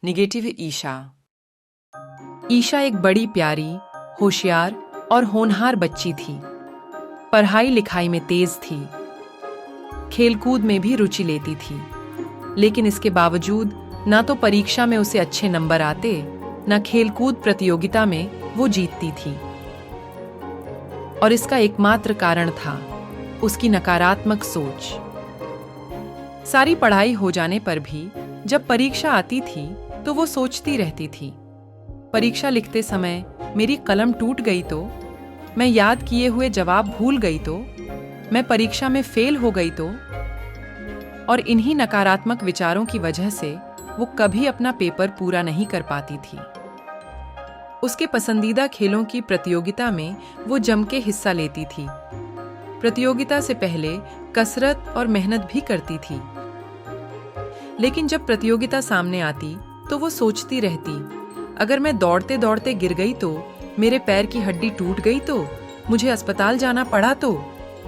Negative Isha. Isha एक बड़ी प्यारी, होशियार और होनहार बच्ची थी। पढ़ाई लिखाई में तेज थी, खेलकूद में भी रुचि लेती थी। लेकिन इसके बावजूद ना तो परीक्षा में उसे अच्छे नंबर आते, ना खेलकूद प्रतियोगिता में वो जीतती थी। और इसका एकमात्र कारण था उसकी नकारात्मक सोच। सारी पढ़ाई हो जाने पर भी जब परीक्षा आती थी तो वो सोचती रहती थी, परीक्षा लिखते समय मेरी कलम टूट गई तो, मैं याद किए हुए जवाब भूल गई तो, मैं परीक्षा में फेल हो गई तो। और इन्हीं नकारात्मक विचारों की वजह से वो कभी अपना पेपर पूरा नहीं कर पाती थी। उसके पसंदीदा खेलों की प्रतियोगिता में वो जम के हिस्सा लेती थी। प्रतियोगिता से पहले कसरत और मेहनत भी करती थी। लेकिन जब प्रतियोगिता सामने आती तो वो सोचती रहती, अगर मैं दौड़ते दौड़ते गिर गई तो, मेरे पैर की हड्डी टूट गई तो, मुझे अस्पताल जाना पड़ा तो।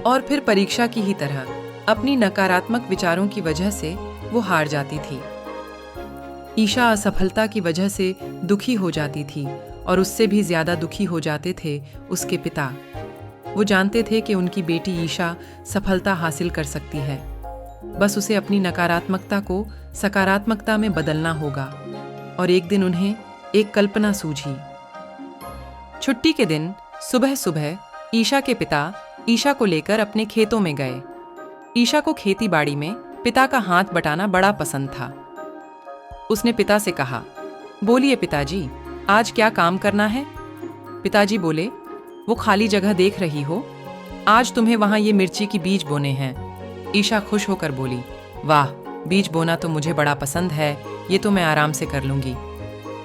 और फिर परीक्षा की ही तरह अपनी नकारात्मक विचारों की वजह से वो हार जाती थी। ईशा असफलता की वजह से दुखी हो जाती थी और उससे भी ज्यादा दुखी हो जाते थे उसके पिता। वो जानते थे कि उनकी बेटी ईशा सफलता हासिल कर सकती है, बस उसे अपनी नकारात्मकता को सकारात्मकता में बदलना होगा। और एक दिन उन्हें एक कल्पना सूझी। छुट्टी के दिन सुबह सुबह ईशा के पिता ईशा को लेकर अपने खेतों में गए। ईशा को खेती बाड़ी में पिता का हाथ बटाना बड़ा पसंद था। उसने पिता से कहा, बोलिए पिताजी, आज क्या काम करना है? पिताजी बोले, वो खाली जगह देख रही हो, आज तुम्हें वहां ये मिर्ची की बीज बोने हैं। ईशा खुश होकर बोली, वाह, बीज बोना तो मुझे बड़ा पसंद है, ये तो मैं आराम से कर लूंगी।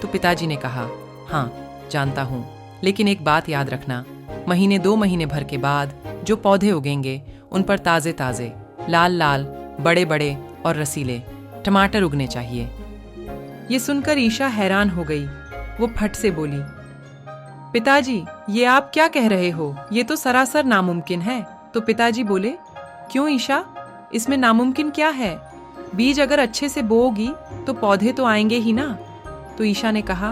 तो पिताजी ने कहा, हाँ जानता हूँ, लेकिन एक बात याद रखना, महीने 2 महीने भर के बाद जो पौधे उगेंगे उन पर ताजे ताजे, लाल लाल, बड़े बड़े और रसीले टमाटर उगने चाहिए। ये सुनकर ईशा हैरान हो गई। वो फट से बोली, पिताजी ये आप क्या कह रहे हो, ये तो सरासर नामुमकिन है। तो पिताजी बोले, क्यों ईशा, इसमें नामुमकिन क्या है? बीज अगर अच्छे से बोओगी तो पौधे तो आएंगे ही ना। तो ईशा ने कहा,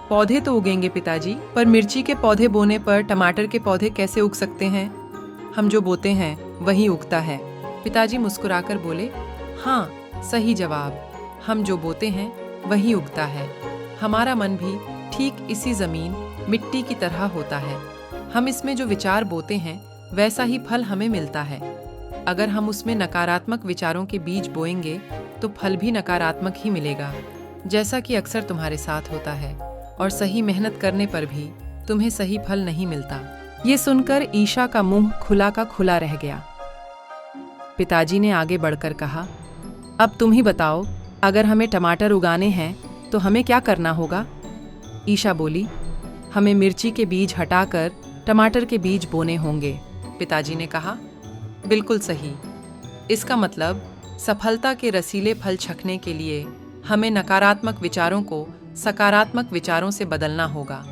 पौधे तो उगेंगे पिताजी, पर मिर्ची के पौधे बोने पर टमाटर के पौधे कैसे उग सकते हैं? हम जो बोते हैं वही उगता है। पिताजी मुस्कुराकर बोले, हाँ सही जवाब, हम जो बोते हैं वही उगता है। हमारा मन भी ठीक इसी जमीन मिट्टी की तरह होता है। हम इसमें जो विचार बोते हैं वैसा ही फल हमें मिलता है। अगर हम उसमें नकारात्मक विचारों के बीज बोएंगे तो फल भी नकारात्मक ही मिलेगा, जैसा कि अक्सर तुम्हारे साथ होता है। और सही मेहनत करने पर भी तुम्हें सही फल नहीं मिलता। ये सुनकर ईशा का मुंह खुला का खुला रह गया। पिताजी ने आगे बढ़कर कहा, अब तुम ही बताओ, अगर हमें टमाटर उगाने हैं तो हमें क्या करना होगा? ईशा बोली, हमें मिर्ची के बीज हटाकर टमाटर के बीज बोने होंगे। पिताजी ने कहा, बिल्कुल सही। इसका मतलब सफलता के रसीले फल चखने के लिए हमें नकारात्मक विचारों को सकारात्मक विचारों से बदलना होगा,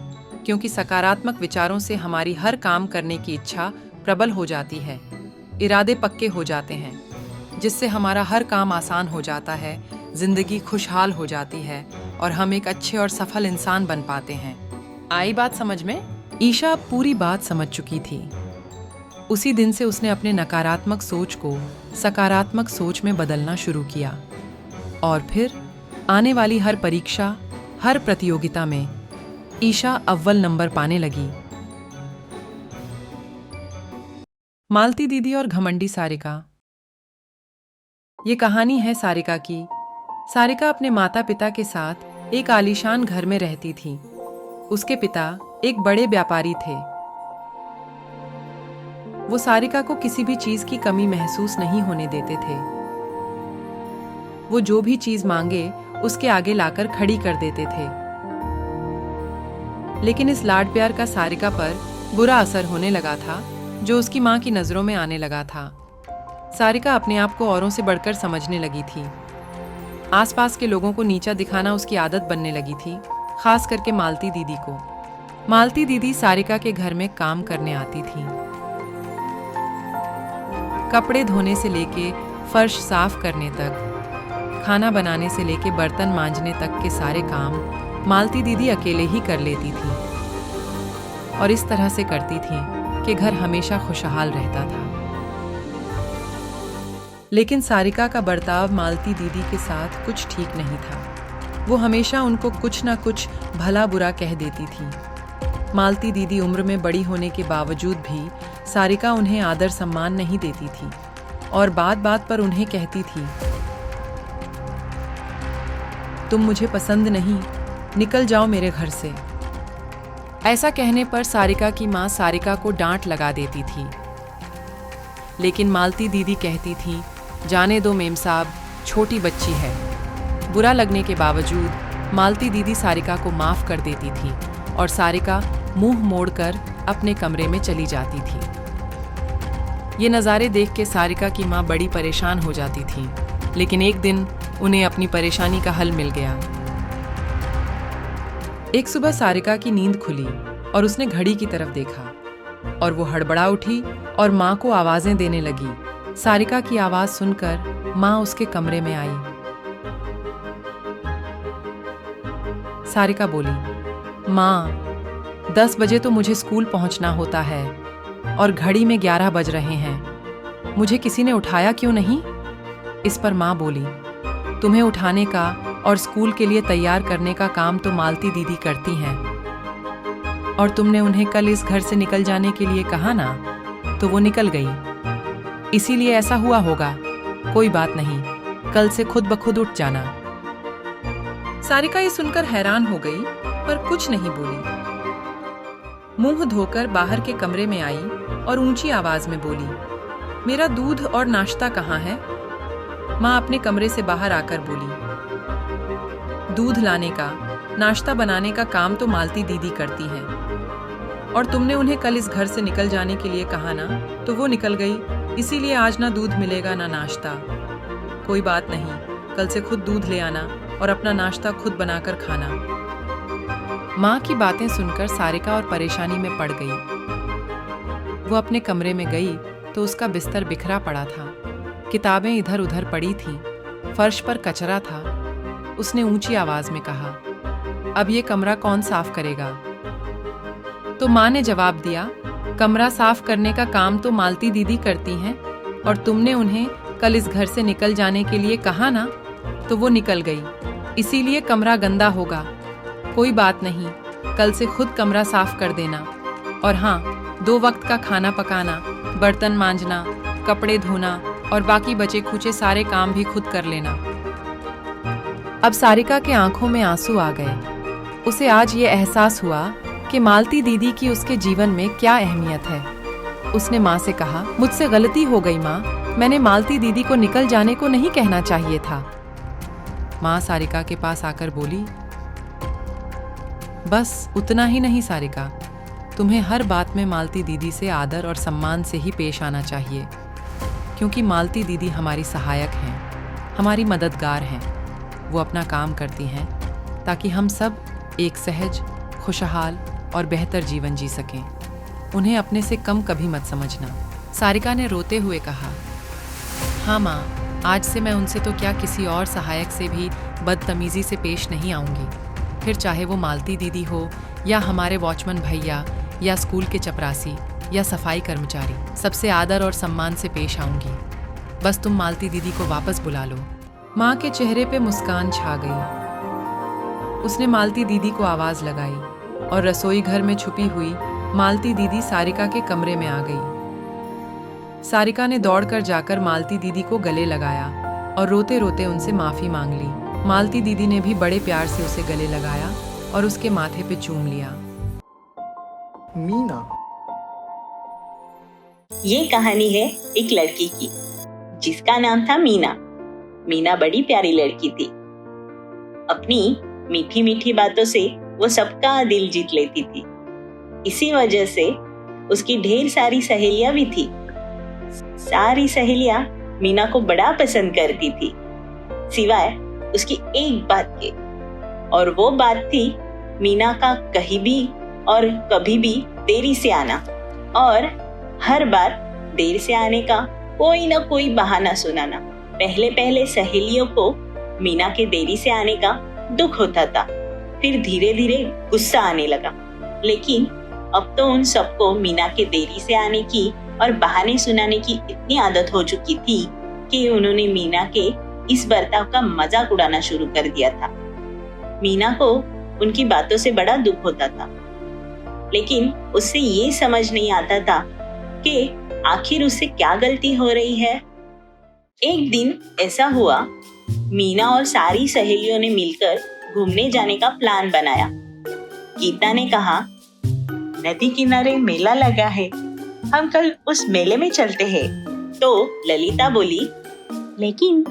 क्योंकि सकारात्मक विचारों से हमारी हर काम करने की इच्छा प्रबल हो जाती है, इरादे पक्के हो जाते हैं, जिससे हमारा हर काम आसान हो जाता है, जिंदगी खुशहाल हो जाती है और हम एक अच्छे और सफल इंसान बन पाते हैं। आई बात समझ में? ईशा अब पूरी बात समझ चुकी थी। उसी दिन से उसने अपने नकारात्मक सोच को सकारात्मक सोच में बदलना शुरू किया और फिर आने वाली हर परीक्षा, हर प्रतियोगिता में ईशा अव्वल नंबर पाने लगी। मालती दीदी और घमंडी सारिका। ये कहानी है सारिका की। सारिका अपने माता पिता के साथ एक आलीशान घर में रहती थी। उसके पिता एक बड़े व्यापारी थे। वो सारिका को किसी भी चीज की कमी महसूस नहीं होने देते थे। वो जो भी चीज मांगे उसके आगे लाकर खड़ी कर देते थे। लेकिन इस लाड प्यार का सारिका पर बुरा असर होने लगा था, जो उसकी मां की नजरों में आने लगा था। सारिका अपने आप को औरों से बढ़कर समझने लगी थी। आसपास के लोगों को नीचा दिखाना उसकी आदत बनने लगी थी, खास करके मालती दीदी को। मालती दीदी सारिका के घर में काम करने आती थी। कपड़े धोने से लेके फर्श साफ करने तक, खाना बनाने से लेके बर्तन मांजने तक के सारे काम मालती दीदी अकेले ही कर लेती थी और इस तरह से करती थी कि घर हमेशा खुशहाल रहता था। लेकिन सारिका का बर्ताव मालती दीदी के साथ कुछ ठीक नहीं था। वो हमेशा उनको कुछ ना कुछ भला बुरा कह देती थी। मालती दीदी उम्र में बड़ी होने के बावजूद भी सारिका उन्हें आदर सम्मान नहीं देती थी और बात बात पर उन्हें कहती थी, तुम मुझे पसंद नहीं, निकल जाओ मेरे घर से। ऐसा कहने पर सारिका की माँ सारिका को डांट लगा देती थी, लेकिन मालती दीदी कहती थी, जाने दो मेम साहब, छोटी बच्ची है। बुरा लगने के बावजूद मालती दीदी सारिका को माफ कर देती थी और सारिका मुंह मोड़कर अपने कमरे में चली जाती थी। ये नज़ारे देख के सारिका की माँ बड़ी परेशान हो जाती थी, लेकिन एक दिन उन्हें अपनी परेशानी का हल मिल गया। एक सुबह सारिका की नींद खुली और उसने घड़ी की तरफ देखा और वो हड़बड़ा उठी और माँ को आवाजें देने लगी। सारिका की आवाज सुनकर माँ उसके कमरे में आई। सारिका बोली, माँ 10 बजे तो मुझे स्कूल पहुंचना होता है और घड़ी में 11 बज रहे हैं, मुझे किसी ने उठाया क्यों नहीं? इस पर माँ बोली, तुम्हें उठाने का और स्कूल के लिए तैयार करने का काम तो मालती दीदी करती हैं और तुमने उन्हें कल इस घर से निकल जाने के लिए कहा ना, तो वो निकल गई, इसीलिए ऐसा हुआ होगा। कोई बात नहीं, कल से खुद ब खुद उठ जाना। सारिका ये सुनकर हैरान हो गई पर कुछ नहीं बोली। मुंह धोकर बाहर के कमरे में आई और ऊंची आवाज में बोली, मेरा दूध और नाश्ता कहाँ है? माँ अपने कमरे से बाहर आकर बोली, दूध लाने का, नाश्ता बनाने का काम तो मालती दीदी करती हैं और तुमने उन्हें कल इस घर से निकल जाने के लिए कहा ना, तो वो निकल गई, इसीलिए आज ना दूध मिलेगा ना नाश्ता। कोई बात नहीं, कल से खुद दूध ले आना और अपना नाश्ता खुद बनाकर खाना। माँ की बातें सुनकर सारिका और परेशानी में पड़ गई। वो अपने कमरे में गई तो उसका बिस्तर बिखरा पड़ा था, किताबें इधर उधर पड़ी थीं, फर्श पर कचरा था। उसने ऊंची आवाज में कहा, अब ये कमरा कौन साफ करेगा? तो माँ ने जवाब दिया, कमरा साफ करने का काम तो मालती दीदी करती हैं और तुमने उन्हें कल इस घर से निकल जाने के लिए कहा ना, तो वो निकल गई, इसीलिए कमरा गंदा होगा। कोई बात नहीं, कल से खुद कमरा साफ कर देना और हाँ, 2 वक्त का खाना पकाना, बर्तन मांजना, कपड़े धोना और बाकी बचे खुचे सारे काम भी खुद कर लेना। अब सारिका के आंखों में आंसू आ गए। उसे आज ये एहसास हुआ कि मालती दीदी की उसके जीवन में क्या अहमियत है। उसने माँ से कहा, मुझसे गलती हो गई माँ, मैंने मालती दीदी को निकल जाने को नहीं कहना चाहिए था। माँ सारिका के पास आकर बोली, बस उतना ही नहीं सारिका, तुम्हें हर बात में मालती दीदी से आदर और सम्मान से ही पेश आना चाहिए, क्योंकि मालती दीदी हमारी सहायक हैं, हमारी मददगार हैं। वो अपना काम करती हैं ताकि हम सब एक सहज, खुशहाल और बेहतर जीवन जी सकें। उन्हें अपने से कम कभी मत समझना। सारिका ने रोते हुए कहा, हाँ माँ, आज से मैं उनसे तो क्या किसी और सहायक से भी बदतमीजी से पेश नहीं आऊँगी। फिर चाहे वो मालती दीदी हो या हमारे वॉचमैन भैया या स्कूल के चपरासी या सफाई कर्मचारी, सबसे आदर और सम्मान से पेश आऊँगी। बस तुम मालती दीदी को वापस बुला लो। माँ के चेहरे पे मुस्कान छा गई। उसने मालती दीदी को आवाज लगाई और रसोई घर में छुपी हुई मालती दीदी सारिका के कमरे में आ गई। सारिका ने दौड़कर जाकर मालती दीदी को गले लगाया और रोते रोते उनसे माफी मांग ली। मालती दीदी ने भी बड़े प्यार से उसे गले लगाया और उसके माथे पे चूम लिया। मीना। ये कहानी है एक लड़की की जिसका नाम था मीना। मीना बड़ी प्यारी लड़की थी। अपनी मीठी मीठी बातों से वो सबका दिल जीत लेती थी। इसी वजह से उसकी ढेर सारी सहेलियां भी थी। सारी सहेलियां मीना को बड़ा पसंद करती थी, सिवाय उसकी एक बात के, और वो बात थी मीना का कहीं भी और कभी भी देरी से आना, और हर बार देर से आने का कोई ना कोई बहाना सुनाना। पहले पहले सहेलियों को मीना के देरी से आने का दुख होता था। फिर धीरे धीरे गुस्सा आने लगा। लेकिन अब तो उन सबको मीना के देरी से आने की और बहाने सुनाने की इतनी आदत हो चुकी थी कि उन्होंने मीना के इस बर्ताव का मजाक उड़ाना शुरू कर दिया था। मीना को उनकी बातों से बड़ा दुख होता था, लेकिन उससे ये समझ नहीं आता था कि आखिर उससे क्या गलती हो रही है। एक दिन ऐसा हुआ, मीना और सारी सहेलियों ने मिलकर घूमने जाने का प्लान बनाया। गीता ने कहा, नदी किनारे मेला लगा है, हम कल उस मेले में चलते हैं। तो ललिता बोली, लेकिन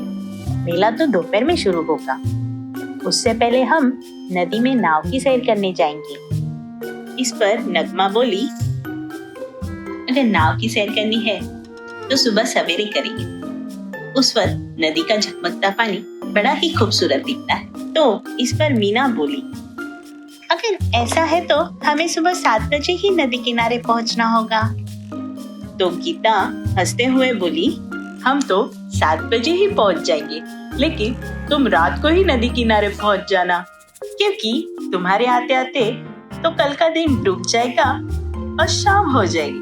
मेला तो दोपहर में शुरू होगा, उससे पहले हम नदी में नाव की सैर करने जाएंगे। इस पर नगमा बोली, अगर नाव की सैर करनी है तो सुबह सवेरे करेंगे, उस वक्त नदी का झकमकता पानी बड़ा ही खूबसूरत दिखता है। तो इस पर मीना बोली, अगर ऐसा है तो हमें सुबह 7 बजे ही नदी किनारे पहुंचना होगा। तो गीता हंसते हुए बोली, हम तो 7 बजे ही पहुंच जाएंगे, लेकिन तुम रात को ही नदी किनारे पहुंच जाना, क्योंकि तुम्हारे आते आते तो कल का दिन डूब जाएगा और शाम हो जाएगी,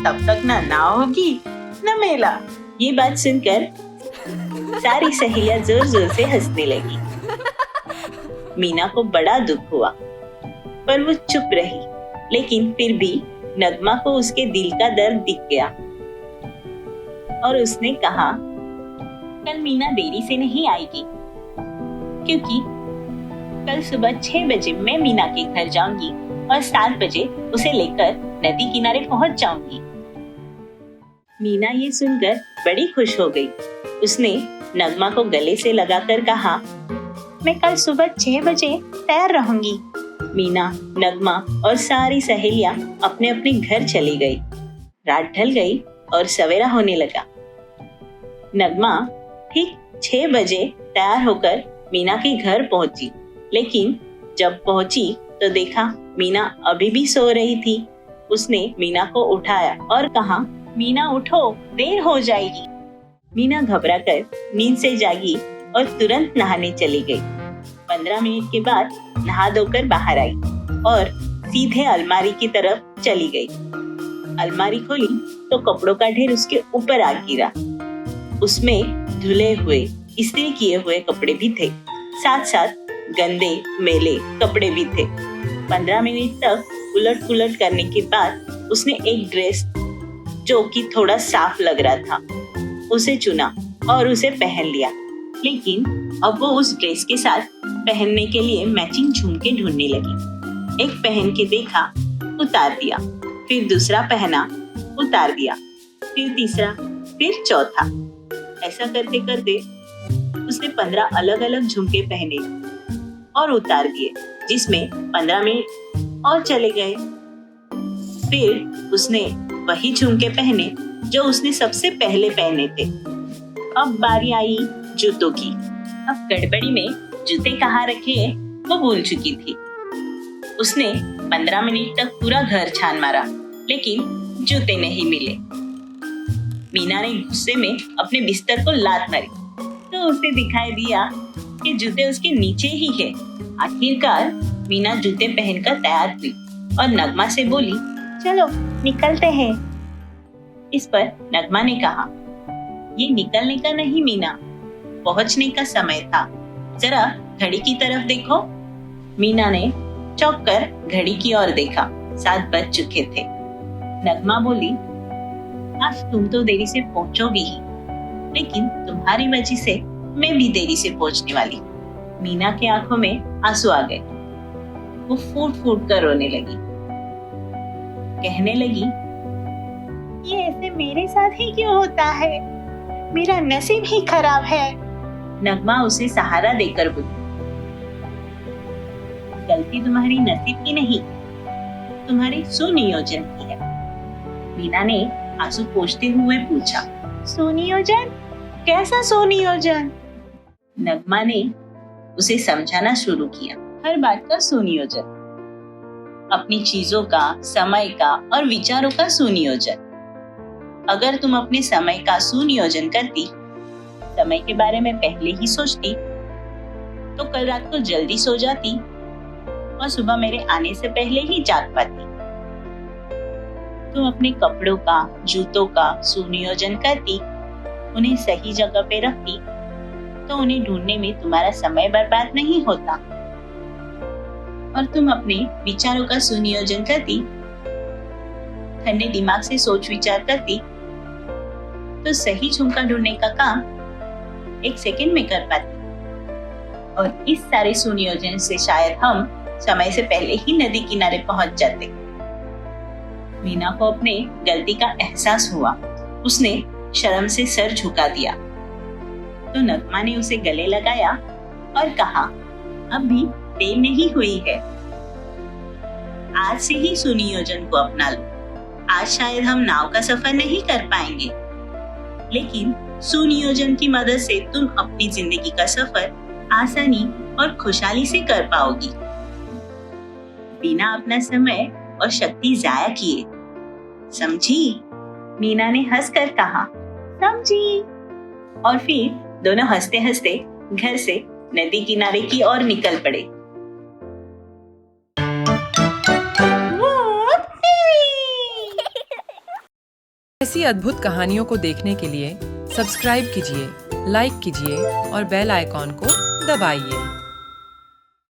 तब तक ना नाव होगी न मेला। ये बात सुनकर सारी सहेलियां जोर जोर से हंसने लगी। मीना को बड़ा दुख हुआ, पर वो चुप रही। लेकिन फिर भी नगमा को उसके दिल का दर्द दिख गया और उसने कहा, कल मीना देरी से नहीं आएगी, क्योंकि कल सुबह 6 बजे मैं मीना के घर जाऊंगी और 7 बजे उसे लेकर नदी किनारे पहुंच जाऊंगी। मीना ये सुनकर बड़ी खुश हो गई। उसने नगमा को गले से लगाकर कहा, मैं कल सुबह 6 बजे तैयार रहूंगी। मीना, नगमा और सारी सहेलियां अपने अपने घर चली गई। रात ढल गई और सवेरा होने लगा। नगमा ठीक 6 बजे तैयार होकर मीना के घर पहुंची, लेकिन जब पहुंची तो देखा मीना अभी भी सो रही थी। उसने मीना को उठाया और कहा, मीना उठो, देर हो जाएगी। मीना घबराकर नींद से जागी और तुरंत नहाने चली गई। 15 मिनट के बाद नहा धोकर बाहर आई और सीधे अलमारी की तरफ चली गई। अलमारी खोली तो कपड़ों का ढेर उसके ऊपर आ गिरा। उसमें धुले हुए, इस्त्री किए हुए कपड़े भी थे, साथ साथ गंदे मैले कपड़े भी थे। 15 मिनट तक उलट पुलट करने के बाद उसने एक ड्रेस जो कि थोड़ा साफ लग रहा था उसे चुना और उसे पहन लिया। लेकिन अब वो उस ड्रेस के साथ पहनने के लिए मैचिंग झुमके ढूंढने लगी। एक पहन के देखा, उतार दिया, फिर दूसरा पहना, उतार दिया, फिर तीसरा, फिर चौथा। ऐसा करते करते उसने 15 अलग अलग झुमके पहने और उतार दिए, जिसमें 15 मिनट और चले गए। फिर उसने वही झुमके पहने जो उसने सबसे पहले पहने थे। अब बारी आई जूतों की। अब गड़बड़ी में जूते कहाँ रखे वो भूल चुकी थी। उसने 15 मिनट तक पूरा घर छान मारा, लेकिन जूते नहीं मिले। मीना ने गुस्से में अपने बिस्तर को लात मारी तो उसे दिखाई दिया कि जूते उसके नीचे ही है। आखिरकार मीना जूते पहनकर तैयार हुई और नगमा से बोली, चलो निकलते हैं। इस पर नगमा ने कहा, ये निकलने का नहीं मीना, पहुंचने का समय था, जरा घड़ी की तरफ देखो। मीना ने चौंक कर घड़ी की ओर देखा। 7 बज चुके थे। नगमा बोली, आज तुम तो देरी से पहुंचोगी ही, लेकिन तुम्हारी वजह से मैं भी देरी से पहुंचने वाली। मीना के आंखों में आंसू आ गए। वो फूट फूट कर रोने लगी। कहने लगी, ये ऐसे मेरे साथ ही क्यों होता है? मेरा नसीब ही खराब है। नगमा उसे सहारा देकर बोली, गलती तुम्हारी नसीब की नहीं, तुम्हारे सुनियोजन की है। मीना ने आंसू पोंछते हुए पूछा, सुनियोजन? कैसा सुनियोजन? नगमा ने उसे समझाना शुरू किया। हर बात का सुनियोजन, अपनी चीजों का, समय का और विचारों का सुनियोजन। अगर तुम अपने समय का सुनियोजन करती, समय के बारे में पहले ही सोचती, तो कल रात को जल्दी सो जाती और सुबह मेरे आने से पहले ही जाग पाती। तुम अपने कपड़ों का, जूतों का सुनियोजन करती, उन्हें सही जगह पे रखती, तो उन्हें ढूंढने में तुम्हारा समय बर्बाद नहीं होता। और तुम अपने विचारों का सुनियोजन करती, ठंडे दिमाग से सोच विचार करती, तो सही झुमका ढूंढने का काम 1 सेकंड में कर पाती। और इस सारे सुनियोजन से शायद हम समय से पहले ही नदी किनारे पहुंच जाते। मीना को अपने गलती का एहसास हुआ। उसने शर्म से सर झुका दिया तो नगमा ने उसे गले लगाया और कहा, अब भी देर नहीं हुई है, आज से ही सुनियोजन को अपना लो। आज शायद हम नाव का सफर नहीं कर पाएंगे, लेकिन सुनियोजन की मदद से तुम अपनी जिंदगी का सफर आसानी और खुशहाली से कर पाओगी, बिना अपना समय और शक्ति जाया किए। समझी? मीना ने हंसकर कहा, समझी। और फिर दोनों हंसते हंसते घर से नदी किनारे की ओर निकल पड़े। ऐसी अद्भुत कहानियों को देखने के लिए सब्सक्राइब कीजिए, लाइक कीजिए और बेल आइकॉन को दबाइए।